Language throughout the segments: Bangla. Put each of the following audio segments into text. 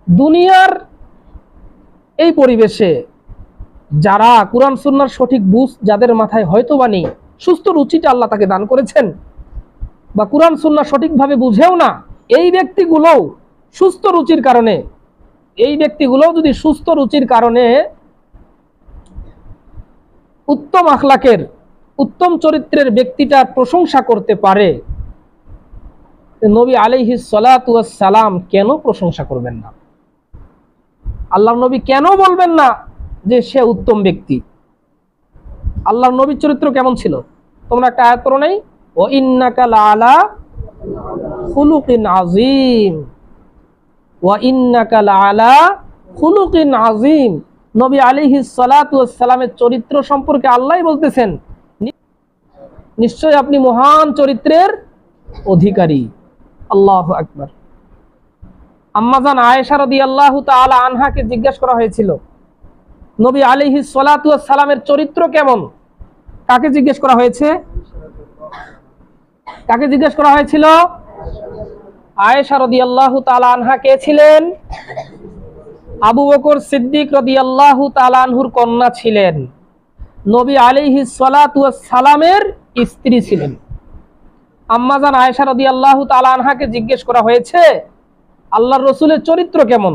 দুনিয়ার এই পরিবেশে যারা কুরআন সুন্নাহর সঠিক বুঝ যাদের মাথায় হয়তো বা নেই, সুস্থ রুচিটা আল্লাহ তাকে দান করেছেন, বা কুরআন সুন্নাহ সঠিকভাবে বুঝেও না, এই ব্যক্তিগুলোও সুস্থ রুচির কারণে, যদি সুস্থ রুচির কারণে উত্তম আখলাকের, উত্তম চরিত্রের ব্যক্তিটার প্রশংসা করতে পারে, নবী আলাইহিস সালাতু ওয়াস সালাম কেন প্রশংসা করবেন না? আল্লাহর নবী কেন বলবেন না যে সে উত্তম ব্যক্তি? আল্লাহর নবীর চরিত্র কেমন ছিল? তোমরা একটা আয়াত পড়ো নাই? ওয়া ইন্নাকা লাআলা খুলুকিন আযীম, ওয়া ইন্নাকা লাআলা খুলুকিন আযীম। নবী আলাইহিস সালাতু ওয়াস সালামের চরিত্র সম্পর্কে আল্লাহই বলতেছেন, নিশ্চয় আপনি মহান চরিত্রের অধিকারী। আল্লাহু আকবার। আম্মাজান আয়েশা রাদিয়াল্লাহু তাআলা আনহাকে জিজ্ঞাসা করা হয়েছিল, নবী আলাইহিস সালাতু ওয়াস সালামের চরিত্র কেমন? কাকে জিজ্ঞেস করা হয়েছে? কাকে জিজ্ঞেস করা হয়েছিল? আয়েশা রাদিয়াল্লাহু তাআলা আনহা কে ছিলেন? আবু বকর সিদ্দিক রাদিয়াল্লাহু তাআলা আনহুর কন্যা ছিলেন, নবী আলাইহিস সালাতু ওয়াস সালামের স্ত্রী ছিলেন। আম্মাজান আয়েশা রাদিয়াল্লাহু তাআলা আনহাকে জিজ্ঞেস করা হয়েছে আল্লাহর রাসূলের চরিত্র কেমন?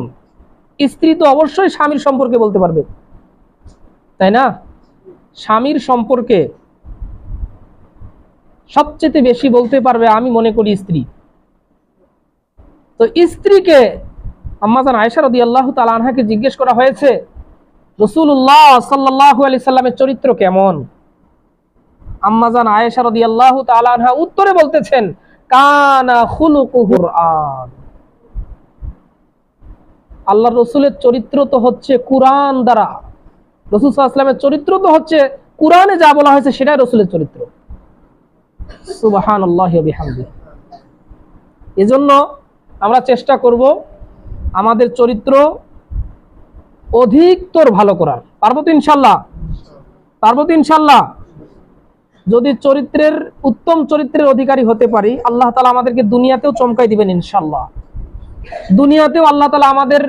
স্ত্রী তো অবশ্যই স্বামীর সম্পর্কে বলতে পারবে, তাই না? স্বামীর সম্পর্কে সবচেয়ে বেশি বলতে পারবে আমি মনে করি স্ত্রী। তো স্ত্রীকে আম্মাজান আয়েশা রাদিয়াল্লাহু তাআলা আনহাকে জিজ্ঞেস করা হয়েছে রাসূলুল্লাহ সাল্লাল্লাহু আলাইহি সাল্লামের চরিত্র কেমন? আম্মাজান আয়েশা রাদিয়াল্লাহু তাআলা আনহা উত্তরে বলতেছেন, কানা খুলুকুল কুরআন। আল্লাহর রাসূলের চরিত্র তো হচ্ছে কুরআন দ্বারা, রাসূল সাল্লাল্লাহু আলাইহি ওয়াসাল্লামের চরিত্র তো হচ্ছে কুরআনে যা বলা হয়েছে সেটাই রাসূলের চরিত্র। সুবহানাল্লাহি ওয়া বিহামদিহি। এজন্য আমরা চেষ্টা করব আমাদের চরিত্র অধিকতর ভালো করার। পারবো তো ইনশাআল্লাহ? পারবো তো ইনশাআল্লাহ? যদি চরিত্রের, উত্তম চরিত্রের অধিকারী হতে পারি, আল্লাহ তাআলা আমাদেরকে দুনিয়াতেও চমকাই দিবেন ইনশাআল্লাহ। দুনিয়াতেও আল্লাহ তাআলা আমাদের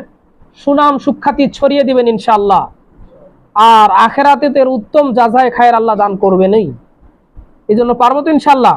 সুনাম সুখ্যাতি ছড়িয়ে দিবেন ইনশাআল্লাহ। আর আখিরাতে এর উত্তম জাযায়ে খায়ের আল্লাহ দান করবেনই। এজন্য পারবো তো ইনশাআল্লাহ?